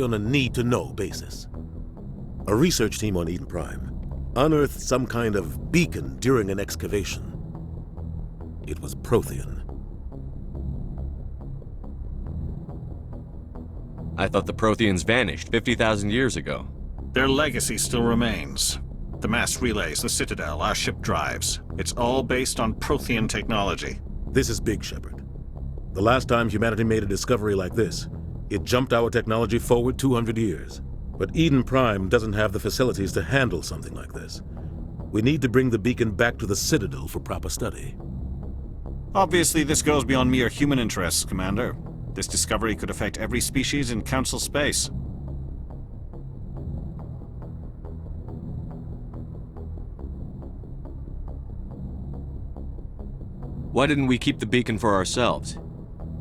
on a need-to-know basis. A research team on Eden Prime unearthed some kind of beacon during an excavation. It was Prothean. I thought the Protheans vanished 50,000 years ago. Their legacy still remains. The mass relays, the Citadel, our ship drives. It's all based on Prothean technology. This is big, Shepard. The last time humanity made a discovery like this, it jumped our technology forward 200 years. But Eden Prime doesn't have the facilities to handle something like this. We need to bring the beacon back to the Citadel for proper study. Obviously, this goes beyond mere human interests, Commander. This discovery could affect every species in Council space. Why didn't we keep the beacon for ourselves?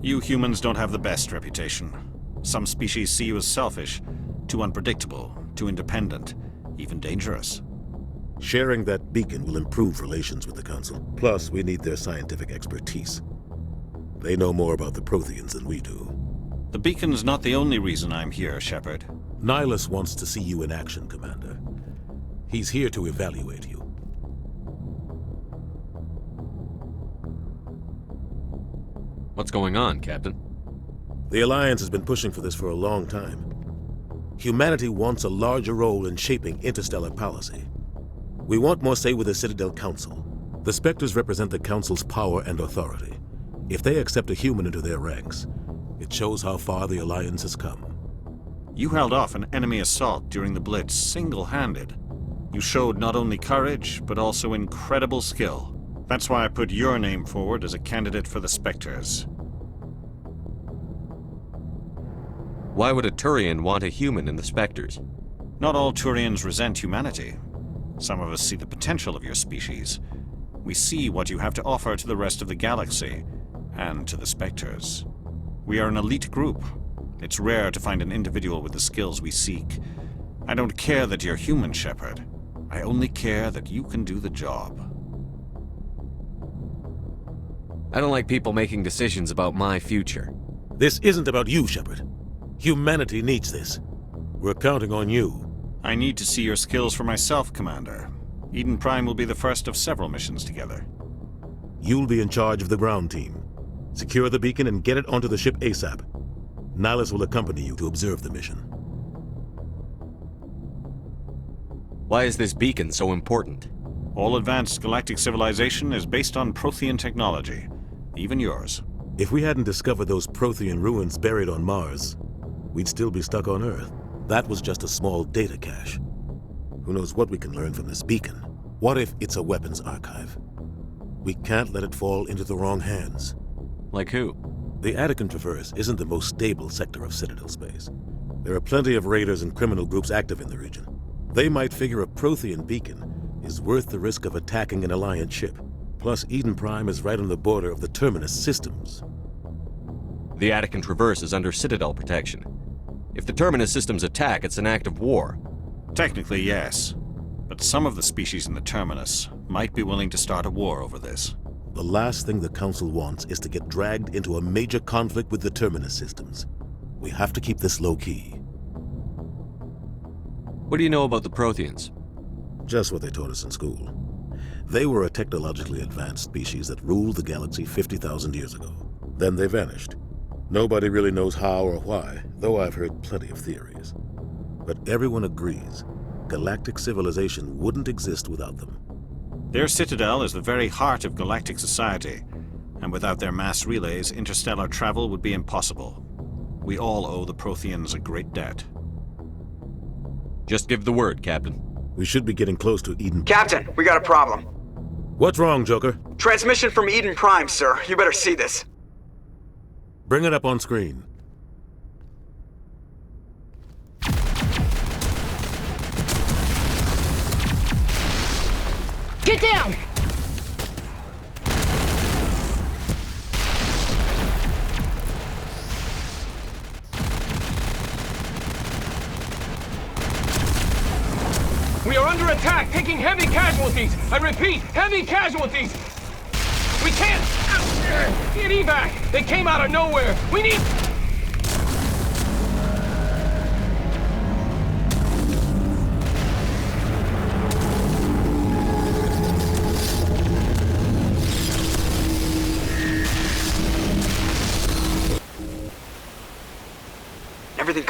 You humans don't have the best reputation. Some species see you as selfish, too unpredictable, too independent, even dangerous. Sharing that beacon will improve relations with the Council. Plus, we need their scientific expertise. They know more about the Protheans than we do. The beacon's not the only reason I'm here, Shepard. Nihilus wants to see you in action, Commander. He's here to evaluate you. What's going on, Captain? The Alliance has been pushing for this for a long time. Humanity wants a larger role in shaping interstellar policy. We want more say with the Citadel Council. The Spectres represent the Council's power and authority. If they accept a human into their ranks, it shows how far the Alliance has come. You held off an enemy assault during the Blitz single-handed. You showed not only courage, but also incredible skill. That's why I put your name forward as a candidate for the Spectres. Why would a Turian want a human in the Spectres? Not all Turians resent humanity. Some of us see the potential of your species. We see what you have to offer to the rest of the galaxy, and to the Spectres. We are an elite group. It's rare to find an individual with the skills we seek. I don't care that you're human, Shepard. I only care that you can do the job. I don't like people making decisions about my future. This isn't about you, Shepard. Humanity needs this. We're counting on you. I need to see your skills for myself, Commander. Eden Prime will be the first of several missions together. You'll be in charge of the ground team. Secure the beacon and get it onto the ship ASAP. Nihilus will accompany you to observe the mission. Why is this beacon so important? All advanced galactic civilization is based on Prothean technology. Even yours. If we hadn't discovered those Prothean ruins buried on Mars, we'd still be stuck on Earth. That was just a small data cache. Who knows what we can learn from this beacon? What if it's a weapons archive? We can't let it fall into the wrong hands. Like who? The Attican Traverse isn't the most stable sector of Citadel space. There are plenty of raiders and criminal groups active in the region. They might figure a Prothean beacon is worth the risk of attacking an Alliance ship. Plus, Eden Prime is right on the border of the Terminus systems. The Attican Traverse is under Citadel protection. If the Terminus systems attack, it's an act of war. Technically, yes. But some of the species in the Terminus might be willing to start a war over this. The last thing the Council wants is to get dragged into a major conflict with the Terminus systems. We have to keep this low-key. What do you know about the Protheans? Just what they taught us in school. They were a technologically advanced species that ruled the galaxy 50,000 years ago. Then they vanished. Nobody really knows how or why, though I've heard plenty of theories. But everyone agrees, galactic civilization wouldn't exist without them. Their citadel is the very heart of galactic society, and without their mass relays, interstellar travel would be impossible. We all owe the Protheans a great debt. Just give the word, Captain. We should be getting close to Eden. Captain, we got a problem. What's wrong, Joker? Transmission from Eden Prime, sir. You better see this. Bring it up on screen. Get down! We are under attack, taking heavy casualties. I repeat, heavy casualties. We can't get evac. They came out of nowhere. We need...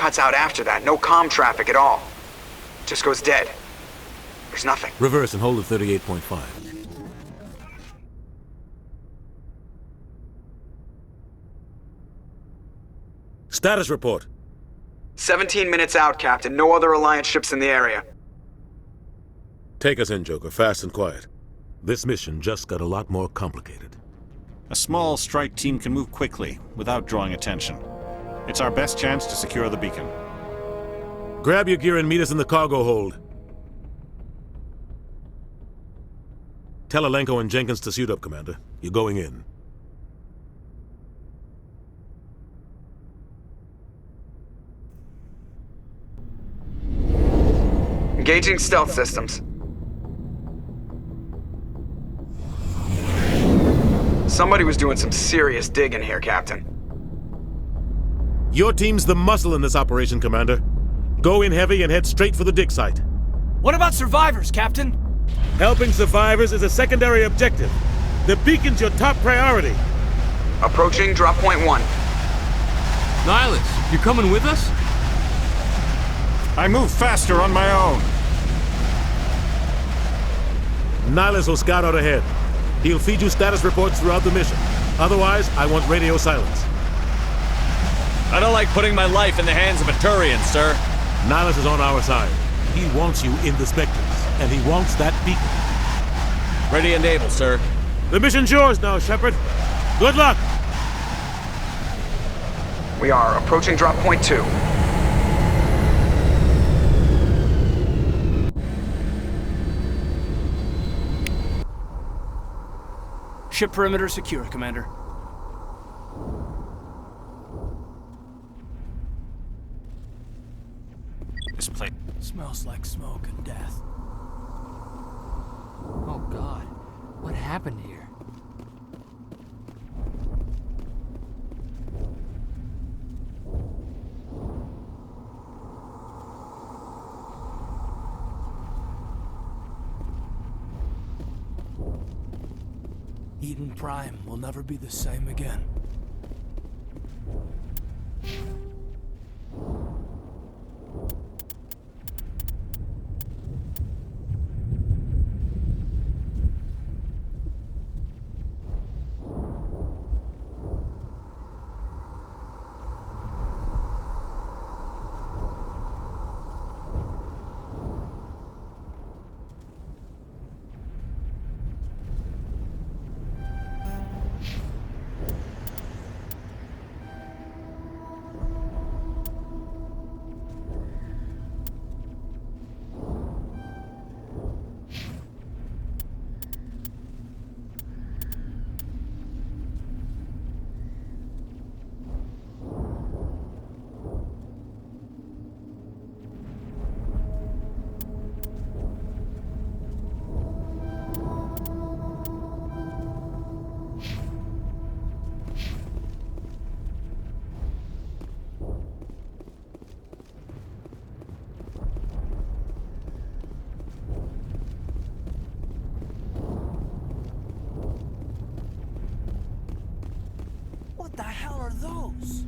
cuts out after that. No comm traffic at all. Just goes dead. There's nothing. Reverse and hold at 38.5. Status report. 17 minutes out, Captain. No other Alliance ships in the area. Take us in, Joker, fast and quiet. This mission just got a lot more complicated. A small strike team can move quickly, without drawing attention. It's our best chance to secure the beacon. Grab your gear and meet us in the cargo hold. Tell Alenko and Jenkins to suit up, Commander. You're going in. Engaging stealth systems. Somebody was doing some serious digging here, Captain. Your team's the muscle in this operation, Commander. Go in heavy and head straight for the dig site. What about survivors, Captain? Helping survivors is a secondary objective. The beacon's your top priority. Approaching drop point 1. Nihilus, you coming with us? I move faster on my own. Nihilus will scout out ahead. He'll feed you status reports throughout the mission. Otherwise, I want radio silence. I don't like putting my life in the hands of a Turian, sir. Nihilus is on our side. He wants you in the Spectres, and he wants that beacon. Ready and able, sir. The mission's yours now, Shepard. Good luck! We are approaching drop point 2. Ship perimeter secure, Commander. This place. Smells like smoke and death. Oh God, what happened here? Eden Prime will never be the same again. What the hell are those?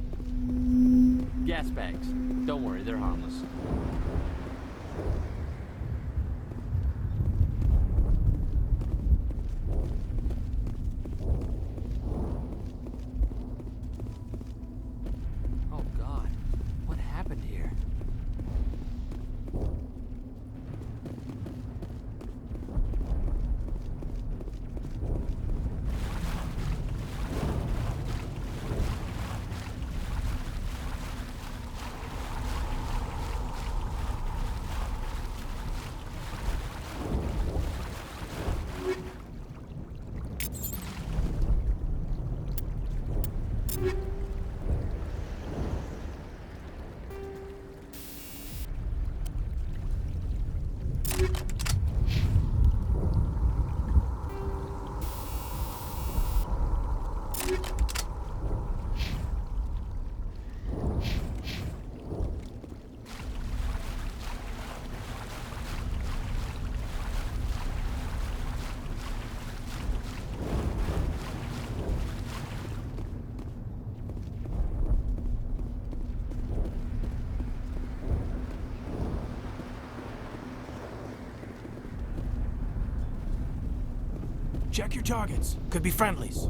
Gas bags. Don't worry, they're harmless. Oh God, what happened here? Check your targets. Could be friendlies.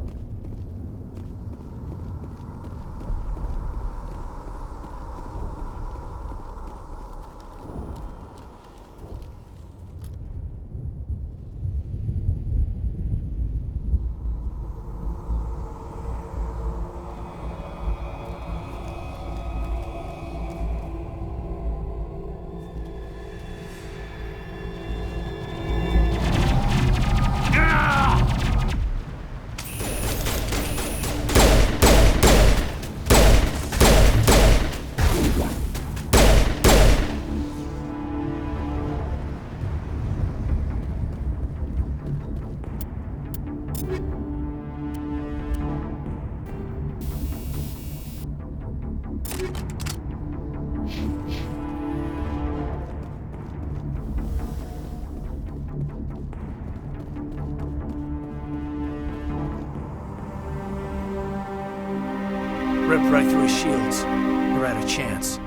Ripped right through his shields. We're out of chance.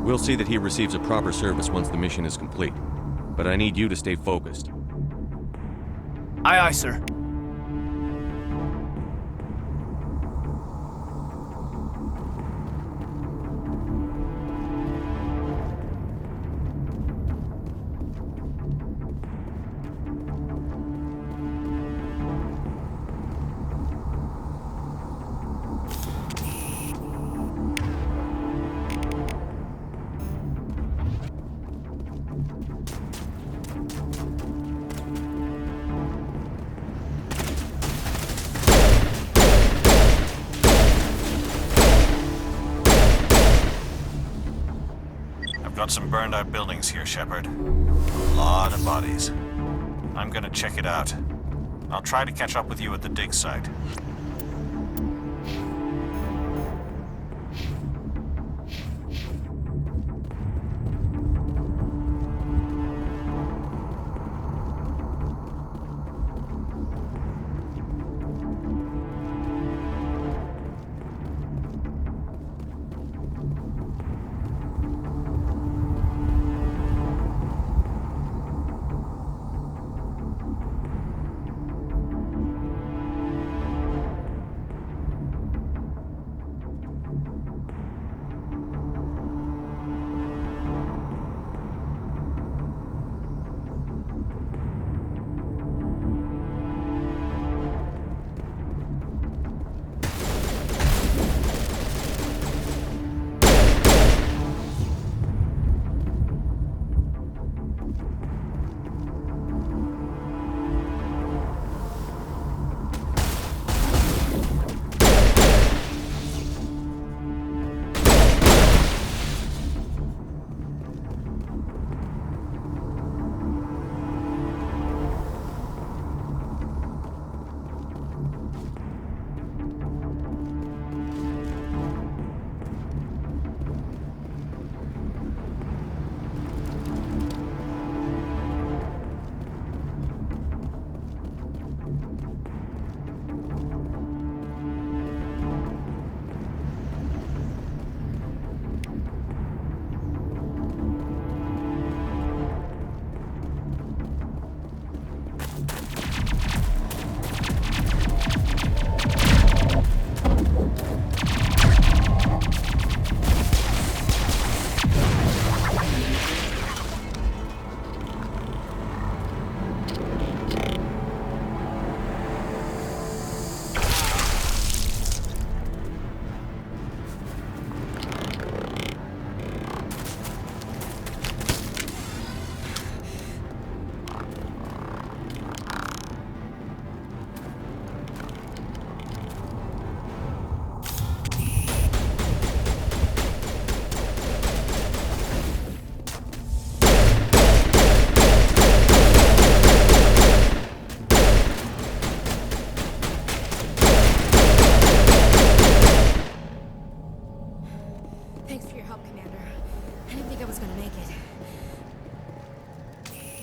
We'll see that he receives a proper service once the mission is complete. But I need you to stay focused. Aye, aye, sir. Got some burned out buildings here, Shepard. A lot of bodies. I'm gonna check it out. I'll try to catch up with you at the dig site.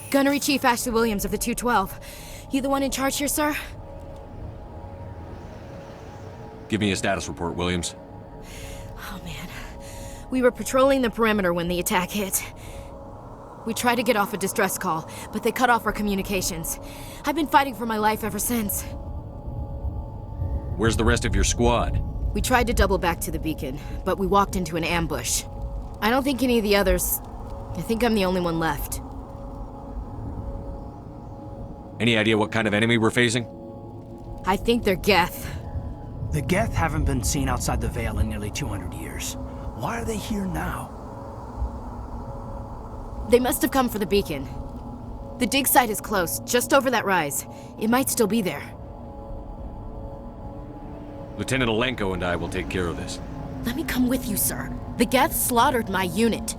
Gunnery Chief Ashley Williams of the 212. You the one in charge here, sir? Give me a status report, Williams. Oh, man. We were patrolling the perimeter when the attack hit. We tried to get off a distress call, but they cut off our communications. I've been fighting for my life ever since. Where's the rest of your squad? We tried to double back to the beacon, but we walked into an ambush. I don't think any of the others... I think I'm the only one left. Any idea what kind of enemy we're facing? I think they're Geth. The Geth haven't been seen outside the Veil in nearly 200 years. Why are they here now? They must have come for the beacon. The dig site is close, just over that rise. It might still be there. Lieutenant Alenko and I will take care of this. Let me come with you, sir. The Geth slaughtered my unit.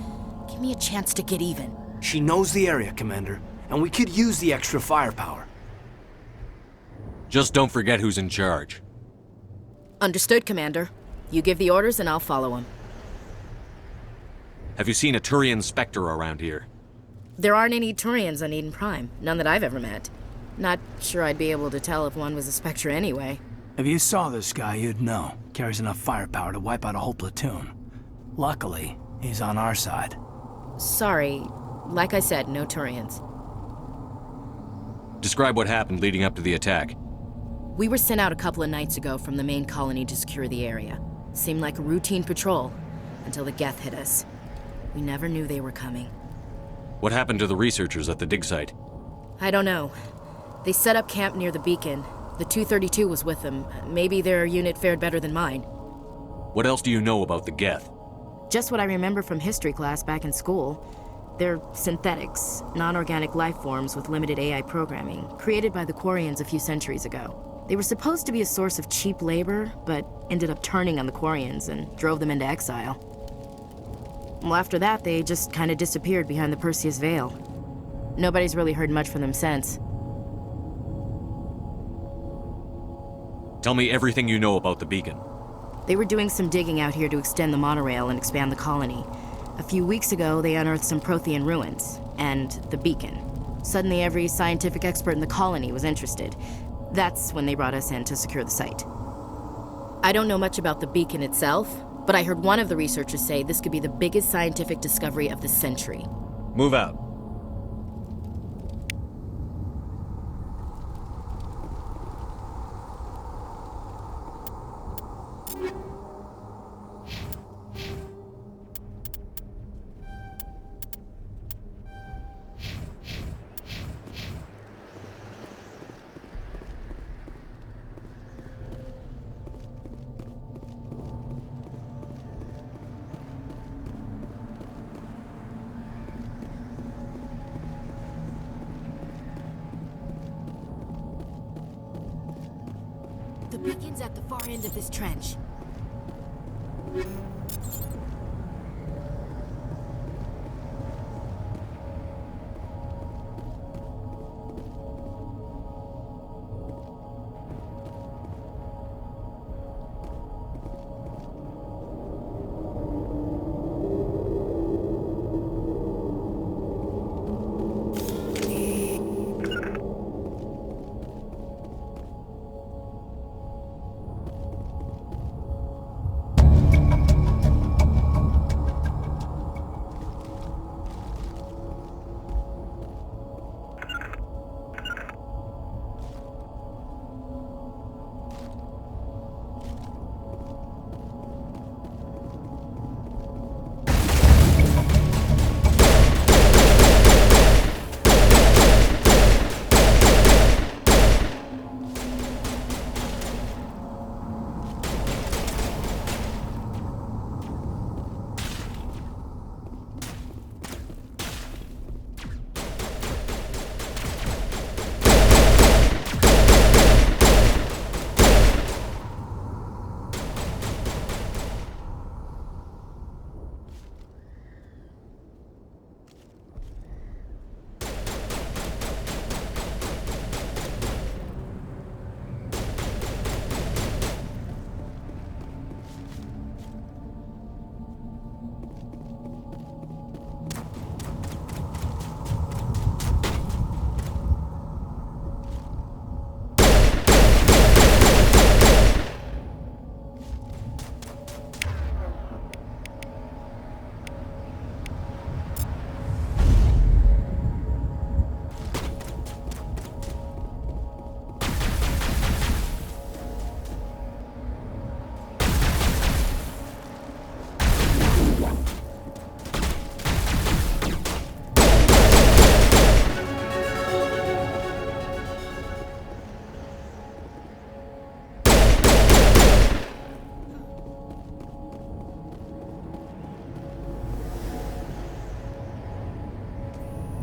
Give me a chance to get even. She knows the area, Commander, and we could use the extra firepower. Just don't forget who's in charge. Understood, Commander. You give the orders and I'll follow them. Have you seen a Turian Spectre around here? There aren't any Turians on Eden Prime. None that I've ever met. Not sure I'd be able to tell if one was a Spectre anyway. If you saw this guy, you'd know. Carries enough firepower to wipe out a whole platoon. Luckily, he's on our side. Sorry. Like I said, no Turians. Describe what happened leading up to the attack. We were sent out a couple of nights ago from the main colony to secure the area. Seemed like a routine patrol, until the Geth hit us. We never knew they were coming. What happened to the researchers at the dig site? I don't know. They set up camp near the beacon. The 232 was with them. Maybe their unit fared better than mine. What else do you know about the Geth? Just what I remember from history class back in school. They're synthetics, non-organic life forms with limited AI programming, created by the Quarians a few centuries ago. They were supposed to be a source of cheap labor, but ended up turning on the Quarians and drove them into exile. Well, after that, they just kind of disappeared behind the Perseus Veil. Nobody's really heard much from them since. Tell me everything you know about the beacon. They were doing some digging out here to extend the monorail and expand the colony. A few weeks ago, they unearthed some Prothean ruins, and the beacon. Suddenly, every scientific expert in the colony was interested. That's when they brought us in to secure the site. I don't know much about the beacon itself, but I heard one of the researchers say this could be the biggest scientific discovery of the century. Move out. The beacon's at the far end of this trench.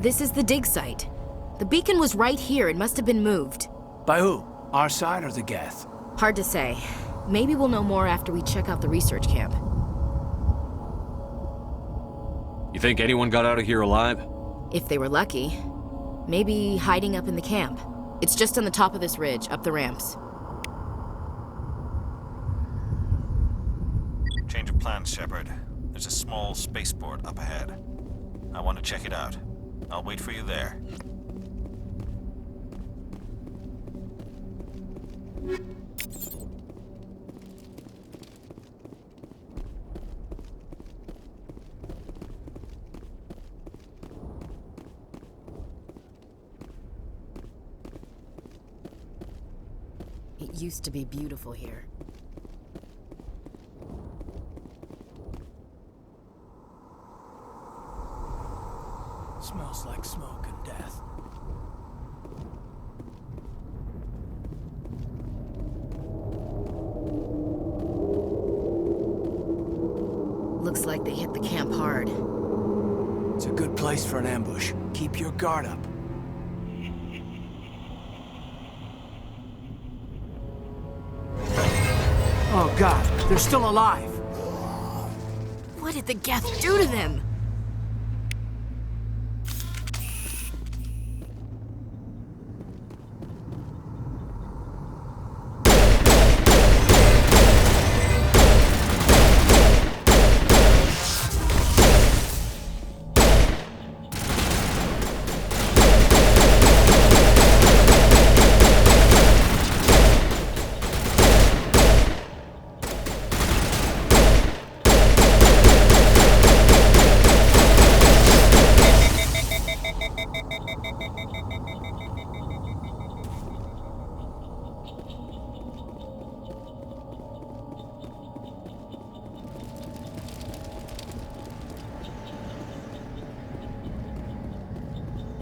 This is the dig site. The beacon was right here. It must have been moved. By who? Our side or the Geth? Hard to say. Maybe we'll know more after we check out the research camp. You think anyone got out of here alive? If they were lucky. Maybe hiding up in the camp. It's just on the top of this ridge, up the ramps. Change of plans, Shepard. There's a small spaceport up ahead. I want to check it out. I'll wait for you there. It used to be beautiful here. Smells like smoke and death. Looks like they hit the camp hard. It's a good place for an ambush. Keep your guard up. Oh God, they're still alive! What did the Geth do to them?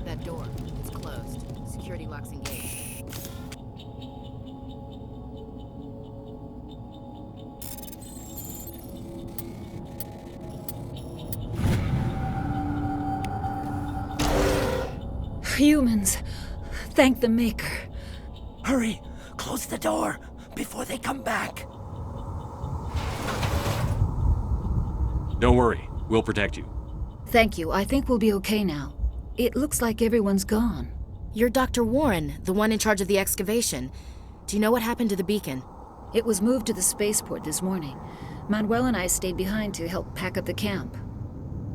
That door, it's closed. Security locks engaged. Humans. Thank the Maker. Hurry! Close the door before they come back! Don't worry, we'll protect you. Thank you. I think we'll be okay now. It looks like everyone's gone. You're Dr. Warren, the one in charge of the excavation. Do you know what happened to the beacon? It was moved to the spaceport this morning. Manuel and I stayed behind to help pack up the camp.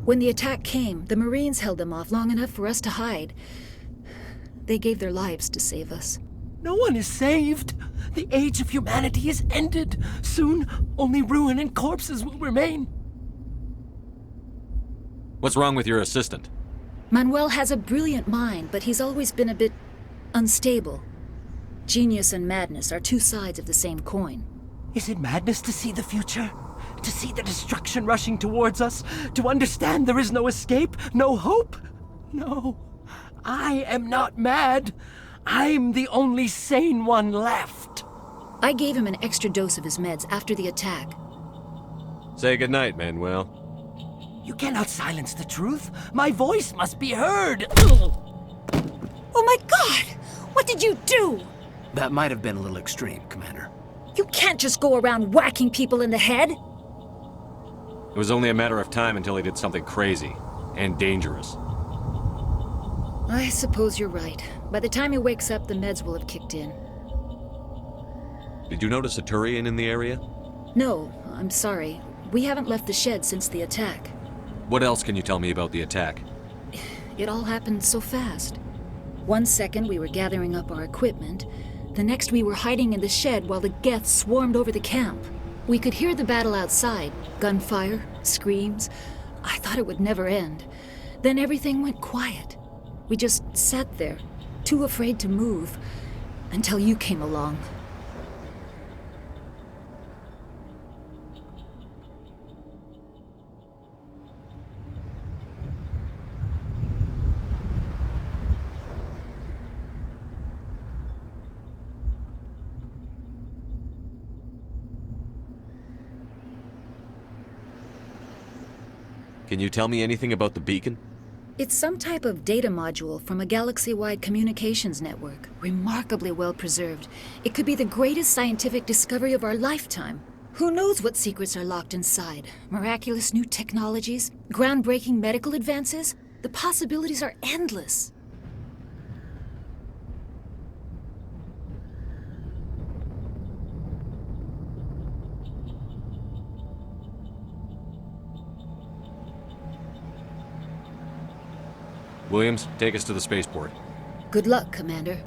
When the attack came, the Marines held them off long enough for us to hide. They gave their lives to save us. No one is saved! The age of humanity is ended! Soon, only ruin and corpses will remain! What's wrong with your assistant? Manuel has a brilliant mind, but he's always been a bit unstable. Genius and madness are two sides of the same coin. Is it madness to see the future? To see the destruction rushing towards us? To understand there is no escape? No hope? No. I am not mad. I'm the only sane one left. I gave him an extra dose of his meds after the attack. Say goodnight, Manuel. You cannot silence the truth. My voice must be heard. Oh my God! What did you do? That might have been a little extreme, Commander. You can't just go around whacking people in the head. It was only a matter of time until he did something crazy and dangerous. I suppose you're right. By the time he wakes up, the meds will have kicked in. Did you notice a Turian in the area? No, I'm sorry. We haven't left the shed since the attack. What else can you tell me about the attack? It all happened so fast. One second we were gathering up our equipment. The next we were hiding in the shed while the Geth swarmed over the camp. We could hear the battle outside. Gunfire, screams. I thought it would never end. Then everything went quiet. We just sat there, too afraid to move, until you came along. Can you tell me anything about the beacon? It's some type of data module from a galaxy-wide communications network. Remarkably well preserved. It could be the greatest scientific discovery of our lifetime. Who knows what secrets are locked inside? Miraculous new technologies? Groundbreaking medical advances? The possibilities are endless. Williams, take us to the spaceport. Good luck, Commander.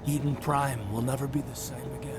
Eden Prime will never be the same again.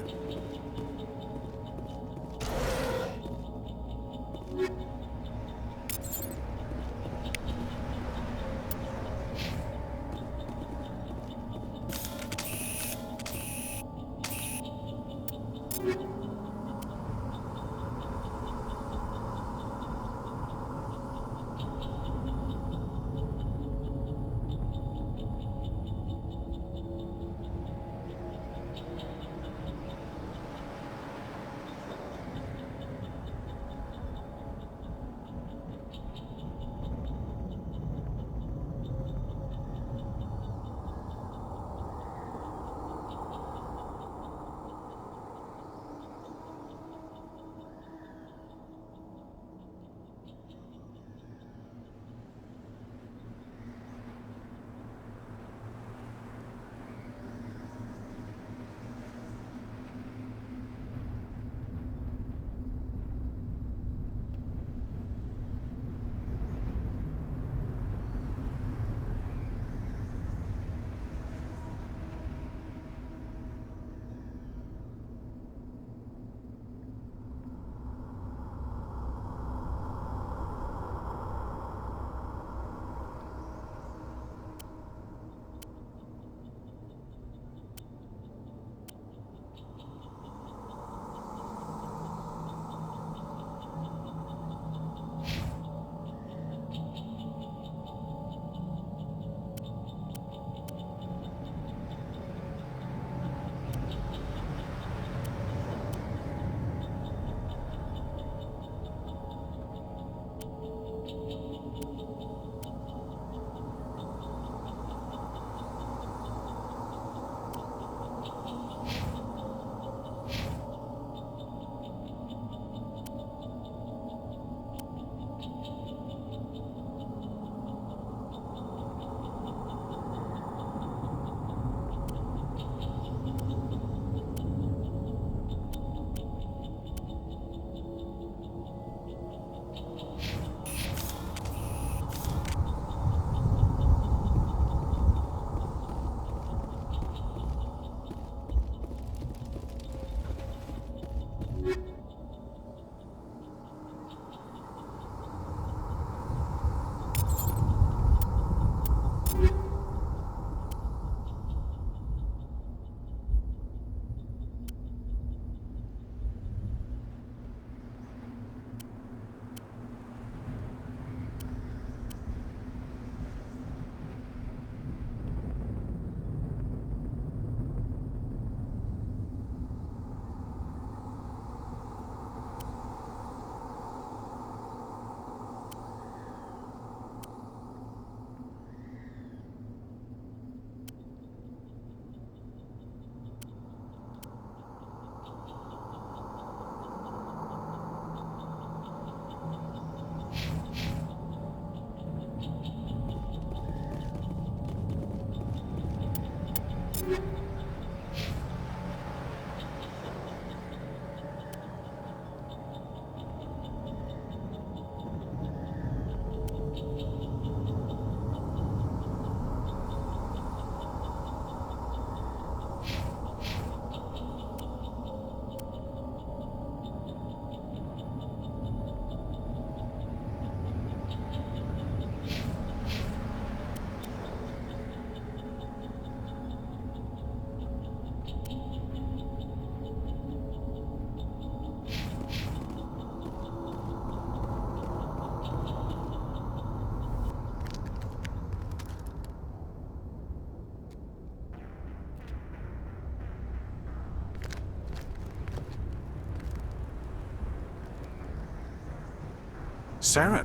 Saren.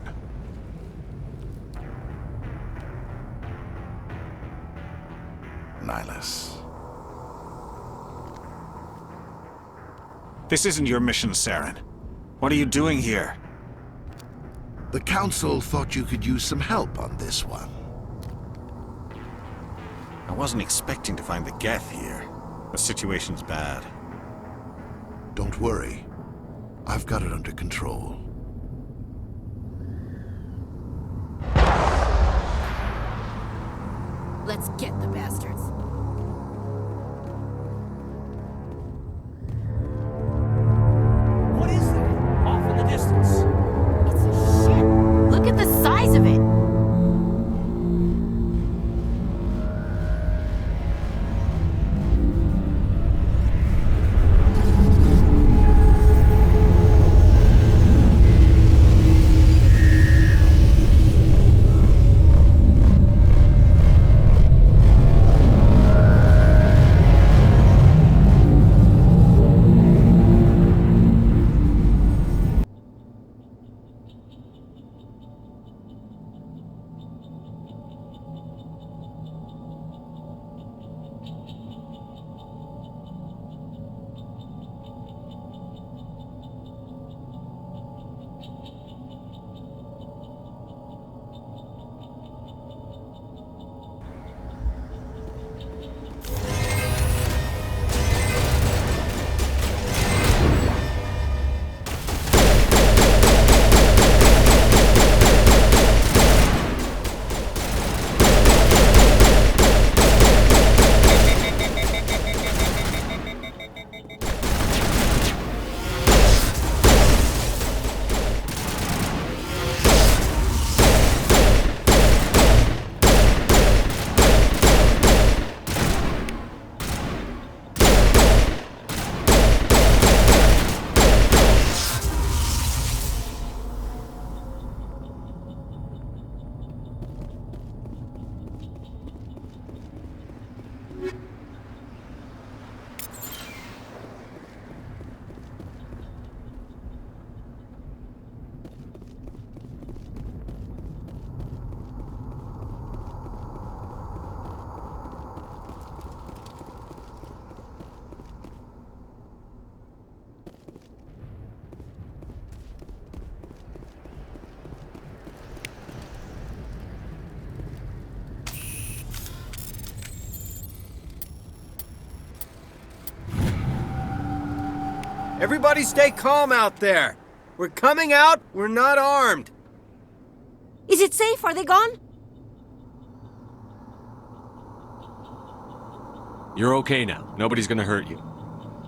Nihilus. This isn't your mission, Saren. What are you doing here? The Council thought you could use some help on this one. I wasn't expecting to find the Geth here. The situation's bad. Don't worry. I've got it under control. Let's get the bastards. What is that? Off in the distance. It's a ship. Look at the size of it. Everybody stay calm out there. We're coming out, we're not armed. Is it safe? Are they gone? You're okay now. Nobody's gonna hurt you.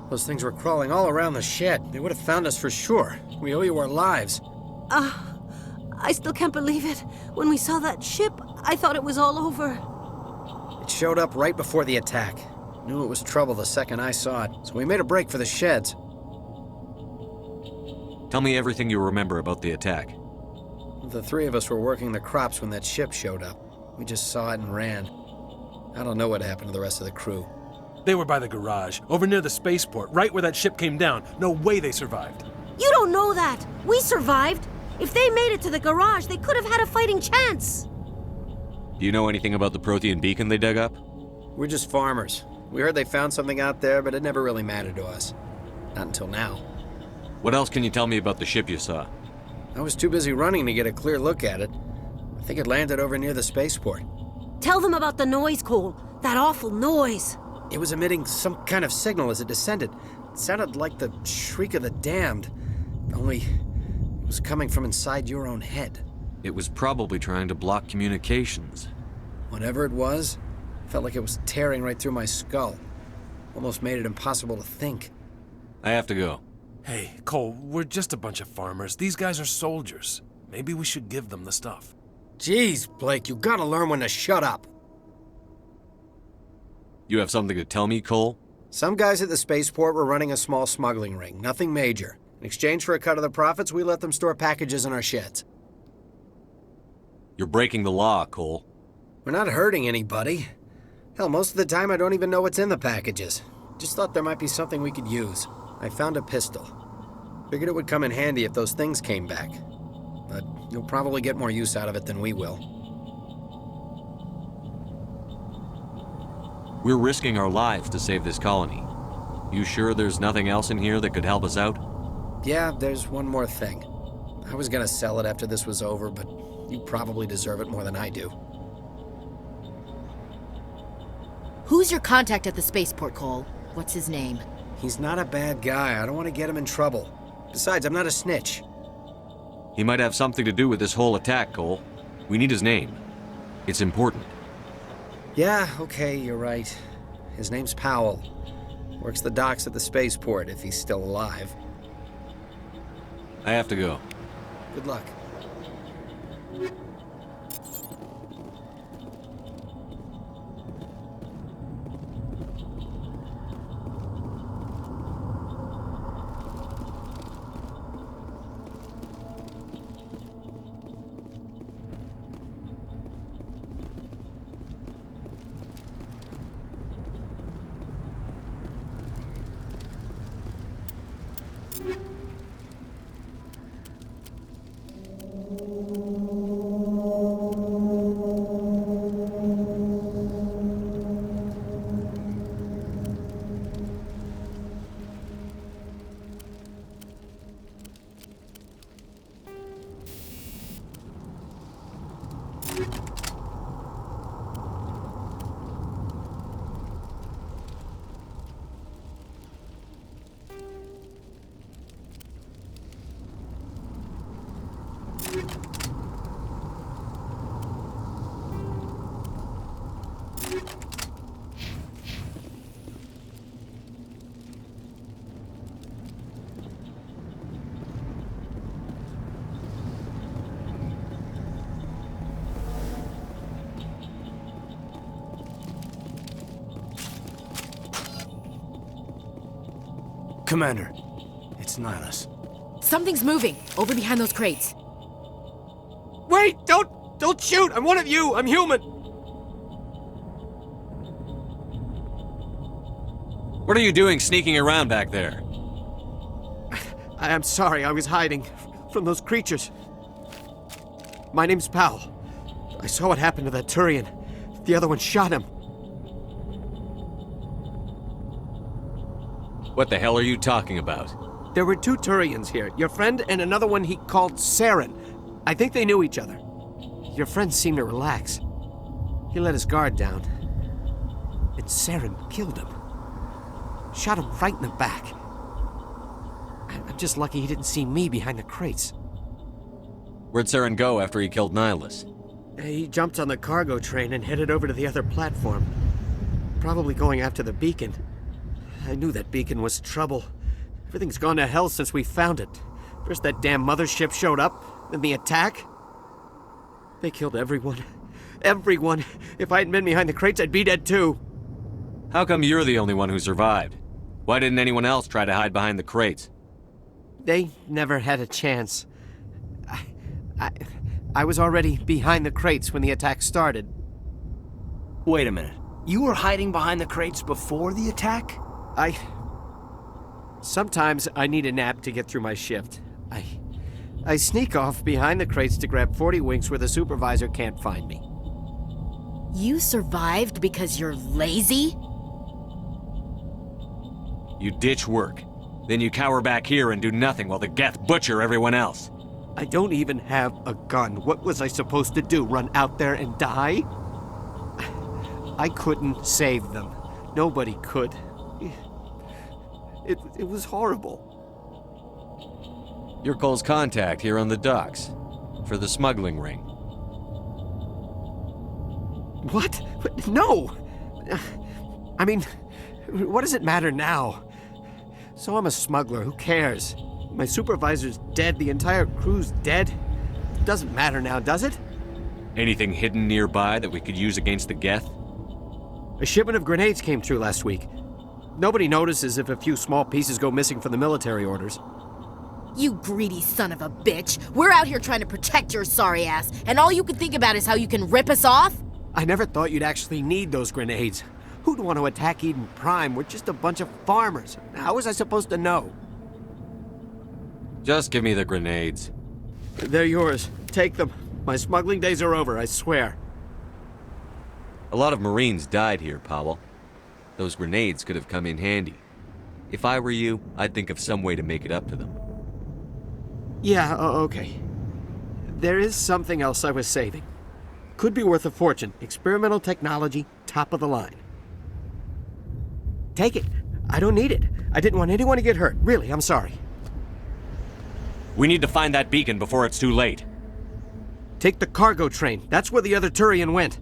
Those things were crawling all around the shed. They would have found us for sure. We owe you our lives. I still can't believe it. When we saw that ship, I thought it was all over. It showed up right before the attack. Knew it was trouble the second I saw it, so we made a break for the sheds. Tell me everything you remember about the attack. The three of us were working the crops when that ship showed up. We just saw it and ran. I don't know what happened to the rest of the crew. They were by the garage, over near the spaceport, right where that ship came down. No way they survived. You don't know that. We survived. If they made it to the garage, they could have had a fighting chance. Do you know anything about the Prothean beacon they dug up? We're just farmers. We heard they found something out there, but it never really mattered to us. Not until now. What else can you tell me about the ship you saw? I was too busy running to get a clear look at it. I think it landed over near the spaceport. Tell them about the noise, Cole. That awful noise. It was emitting some kind of signal as it descended. It sounded like the shriek of the damned. Only it was coming from inside your own head. It was probably trying to block communications. Whatever it was, felt like it was tearing right through my skull. Almost made it impossible to think. I have to go. Hey, Cole, we're just a bunch of farmers. These guys are soldiers. Maybe we should give them the stuff. Jeez, Blake, you gotta learn when to shut up. You have something to tell me, Cole? Some guys at the spaceport were running a small smuggling ring, nothing major. In exchange for a cut of the profits, we let them store packages in our sheds. You're breaking the law, Cole. We're not hurting anybody. Hell, most of the time I don't even know what's in the packages. Just thought there might be something we could use. I found a pistol. Figured it would come in handy if those things came back. But You'll probably get more use out of it than we will. We're risking our lives to save this colony. You sure there's nothing else in here that could help us out? Yeah, there's one more thing. I was gonna sell it after this was over, but you probably deserve it more than I do. Who's your contact at the spaceport, Cole? What's his name? He's not a bad guy. I don't want to get him in trouble. Besides, I'm not a snitch. He might have something to do with this whole attack, Cole. We need his name. It's important. Yeah, okay, you're right. His name's Powell. Works the docks at the spaceport, if he's still alive. I have to go. Good luck. Commander, it's Nihlus. Something's moving, over behind those crates. Wait! Don't shoot! I'm one of you! I'm human! What are you doing sneaking around back there? I'm sorry, I was hiding from those creatures. My name's Powell. I saw what happened to that Turian. The other one shot him. What the hell are you talking about? There were two Turians here, your friend and another one he called Saren. I think they knew each other. Your friend seemed to relax. He let his guard down. And Saren killed him. Shot him right in the back. I'm just lucky he didn't see me behind the crates. Where'd Saren go after he killed Nihlus? He jumped on the cargo train and headed over to the other platform. Probably going after the beacon. I knew that beacon was trouble. Everything's gone to hell since we found it. First that damn mothership showed up, then the attack. They killed everyone. Everyone. If I hadn't been behind the crates, I'd be dead too. How come you're the only one who survived? Why didn't anyone else try to hide behind the crates? They never had a chance. I was already behind the crates when the attack started. Wait a minute. You were hiding behind the crates before the attack? Sometimes I need a nap to get through my shift. I sneak off behind the crates to grab 40 winks where the supervisor can't find me. You survived because you're lazy? You ditch work. Then you cower back here and do nothing while the Geth butcher everyone else. I don't even have a gun. What was I supposed to do? Run out there and die? I couldn't save them. Nobody could. It was horrible. You're Cole's contact here on the docks. For the smuggling ring. What? No! I mean, what does it matter now? So I'm a smuggler, who cares? My supervisor's dead, the entire crew's dead. Doesn't matter now, does it? Anything hidden nearby that we could use against the Geth? A shipment of grenades came through last week. Nobody notices if a few small pieces go missing from the military orders. You greedy son of a bitch! We're out here trying to protect your sorry ass, and all you can think about is how you can rip us off? I never thought you'd actually need those grenades. Who'd want to attack Eden Prime? We're just a bunch of farmers. How was I supposed to know? Just give me the grenades. They're yours. take them. My smuggling days are over, I swear. A lot of Marines died here, Powell. Those grenades could have come in handy. If I were you, I'd think of some way to make it up to them. Yeah, okay. There is something else I was saving. Could be worth a fortune. Experimental technology, top of the line. Take it. I don't need it. I didn't want anyone to get hurt. Really, I'm sorry. We need to find that beacon before it's too late. Take the cargo train. That's where the other Turian went.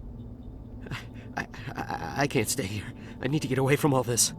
I can't stay here. I need to get away from all this.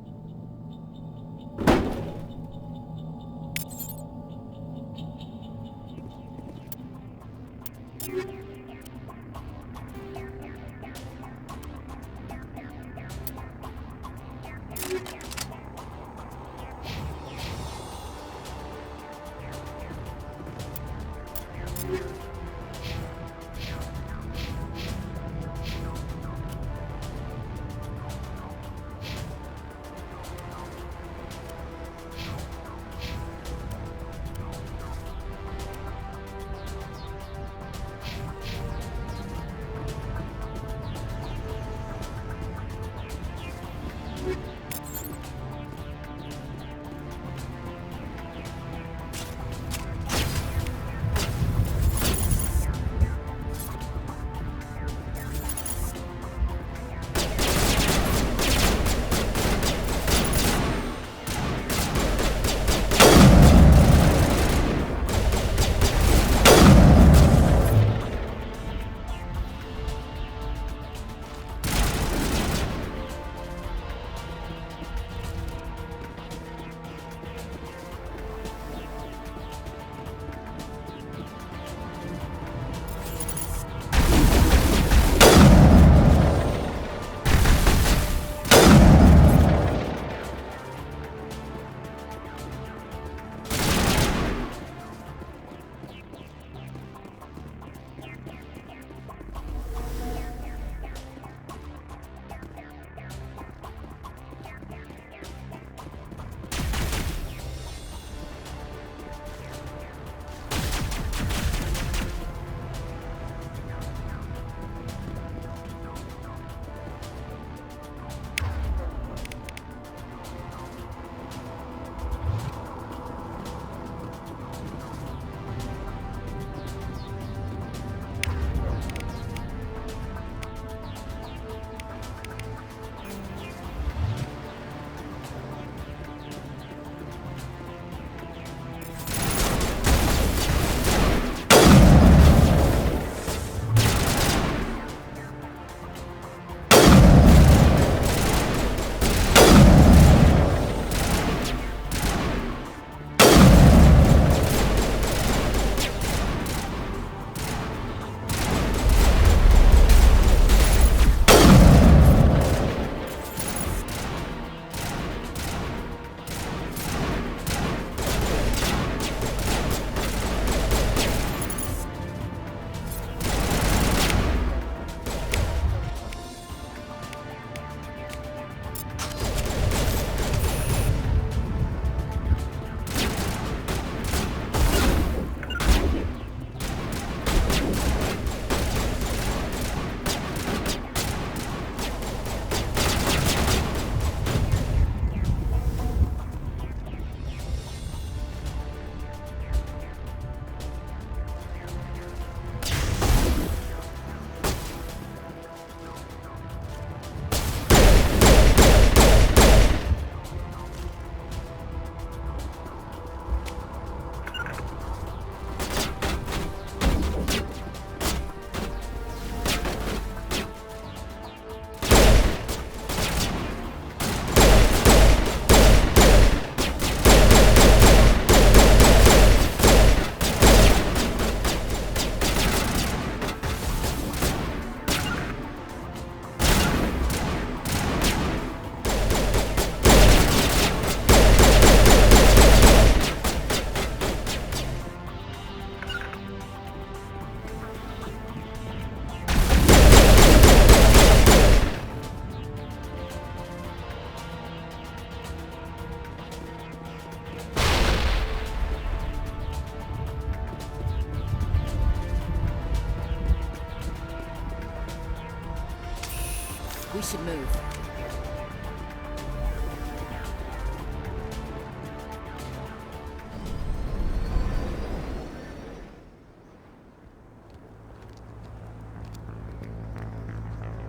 We should move.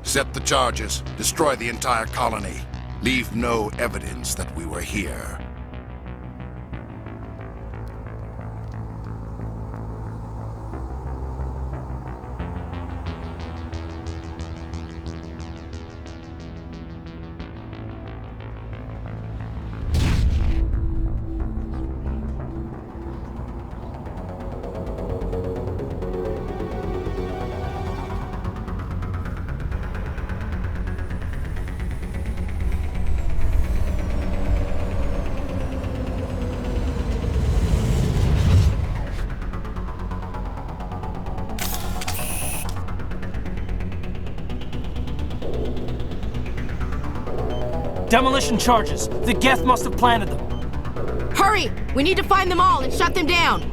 Set the charges. Destroy the entire colony. Leave no evidence that we were here. Demolition charges. The Geth must have planted them. Hurry! We need to find them all and shut them down!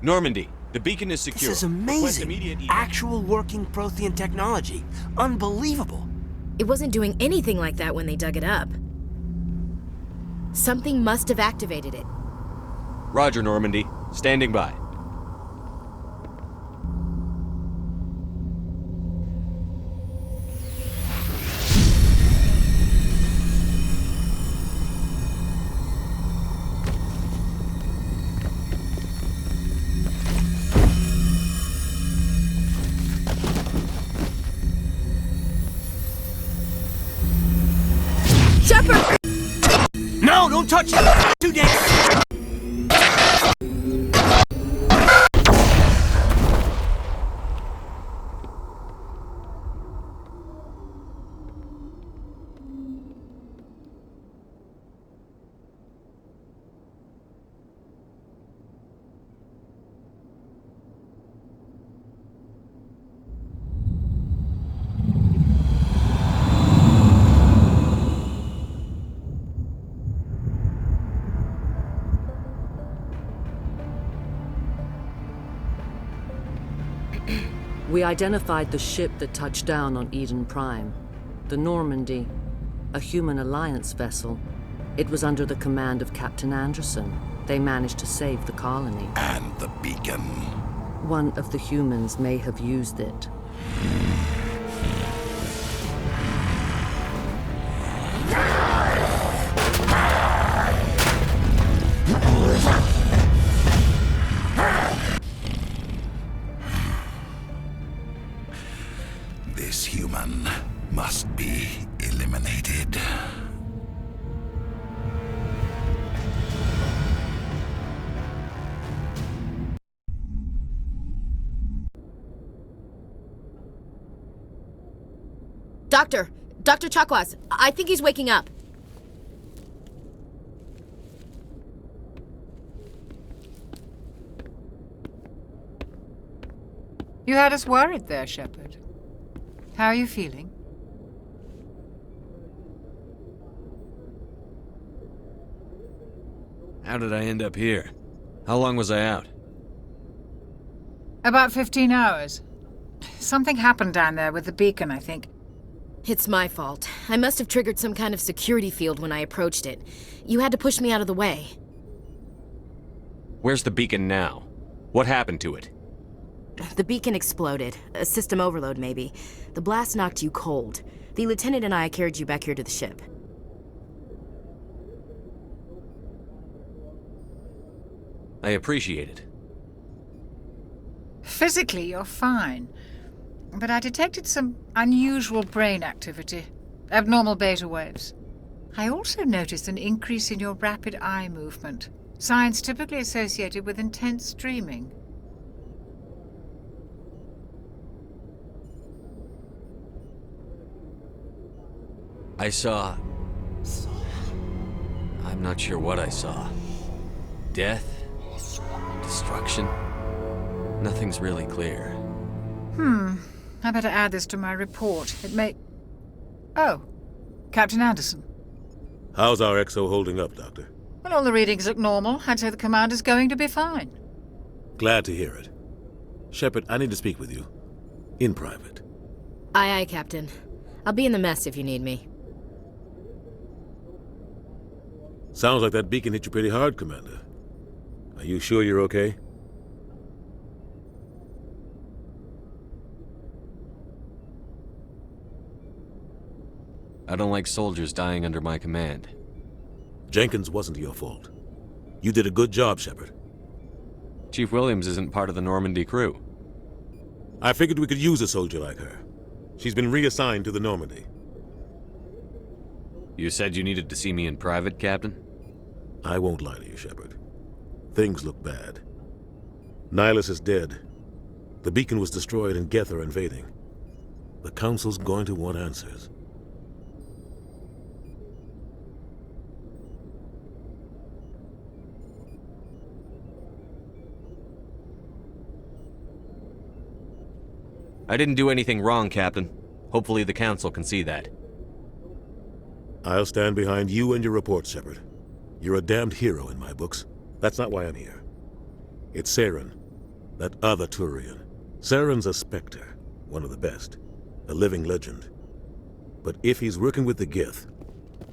Normandy, the beacon is secure. This is Request amazing. immediate Actual working Prothean technology. Unbelievable. It wasn't doing anything like that when they dug it up. Something must have activated it. Roger, Normandy. Standing by. Shepard! No, don't touch it! Too dangerous! We identified the ship that touched down on Eden Prime. The Normandy, a human alliance vessel. It was under the command of Captain Anderson. They managed to save the colony. And the beacon. One of the humans may have used it. This human must be eliminated. Dr. Chakwas, I think he's waking up. You had us worried there, Shepard. How are you feeling? How did I end up here? How long was I out? About 15 hours. Something happened down there with the beacon, I think. It's my fault. I must have triggered some kind of security field when I approached it. You had to push me out of the way. Where's the beacon now? What happened to it? The beacon exploded. A system overload, maybe. The blast knocked you cold. The lieutenant and I carried you back here to the ship. I appreciate it. Physically, you're fine. But I detected some unusual brain activity. Abnormal beta waves. I also noticed an increase in your rapid eye movement. Signs typically associated with intense dreaming. I saw... I'm not sure what I saw. Death? Destruction? Nothing's really clear. I better add this to my report. It may... Oh, Captain Anderson. How's our XO holding up, Doctor? Well, all the readings look normal. I'd say the commander's going to be fine. Glad to hear it. Shepard, I need to speak with you. In private. Aye, Captain. I'll be in the mess if you need me. Sounds like that beacon hit you pretty hard, Commander. Are you sure you're okay? I don't like soldiers dying under my command. Jenkins wasn't your fault. You did a good job, Shepard. Chief Williams isn't part of the Normandy crew. I figured we could use a soldier like her. She's been reassigned to the Normandy. You said you needed to see me in private, Captain? I won't lie to you, Shepard. Things look bad. Nihilus is dead. The beacon was destroyed and Geth are invading. The Council's going to want answers. I didn't do anything wrong, Captain. Hopefully the Council can see that. I'll stand behind you and your report, Shepard. You're a damned hero in my books. That's not why I'm here. It's Saren, That other Turian. Saren's a Spectre, one of the best. A living legend. But if he's working with the Geth,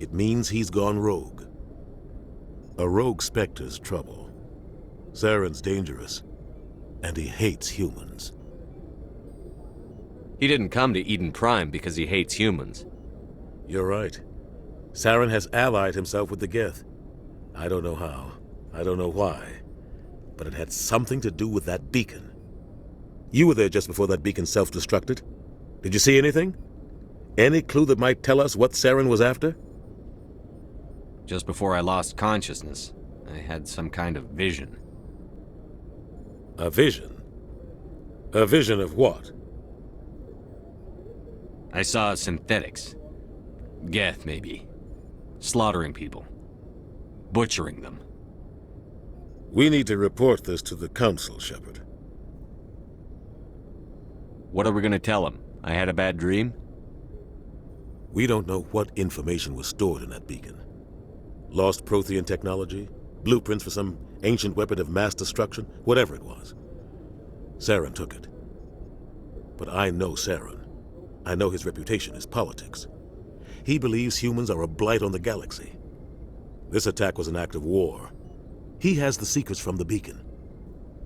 it means he's gone rogue. A rogue Spectre's trouble. Saren's dangerous, and he hates humans. He didn't come to Eden Prime because he hates humans. You're right. Saren has allied himself with the Geth. I don't know how. I don't know why. But it had something to do with that beacon. You were there just before that beacon self-destructed. Did you see anything? Any clue that might tell us what Saren was after? Just before I lost consciousness, I had some kind of vision. A vision? A vision of what? I saw synthetics. Geth, maybe. Slaughtering people. Butchering them. We need to report this to the Council, Shepard. What are we gonna tell him? I had a bad dream? We don't know what information was stored in that beacon. Lost Prothean technology? Blueprints for some ancient weapon of mass destruction? Whatever it was. Saren took it. But I know Saren. I know his reputation is politics. He believes humans are a blight on the galaxy. This attack was an act of war. He has the secrets from the beacon.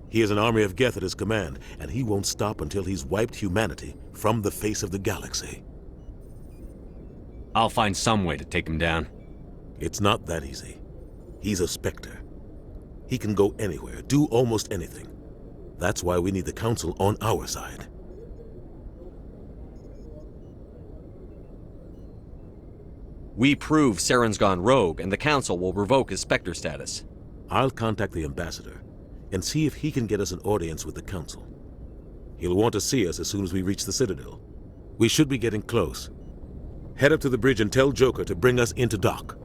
He has an army of Geth at his command, and he won't stop until he's wiped humanity from the face of the galaxy. I'll find some way to take him down. It's not that easy. He's a Spectre. He can go anywhere, do almost anything. That's why we need the Council on our side. We prove Saren's gone rogue, and the Council will revoke his Spectre status. I'll contact the Ambassador and see if he can get us an audience with the Council. He'll want to see us as soon as we reach the Citadel. We should be getting close. Head up to the bridge and tell Joker to bring us into dock.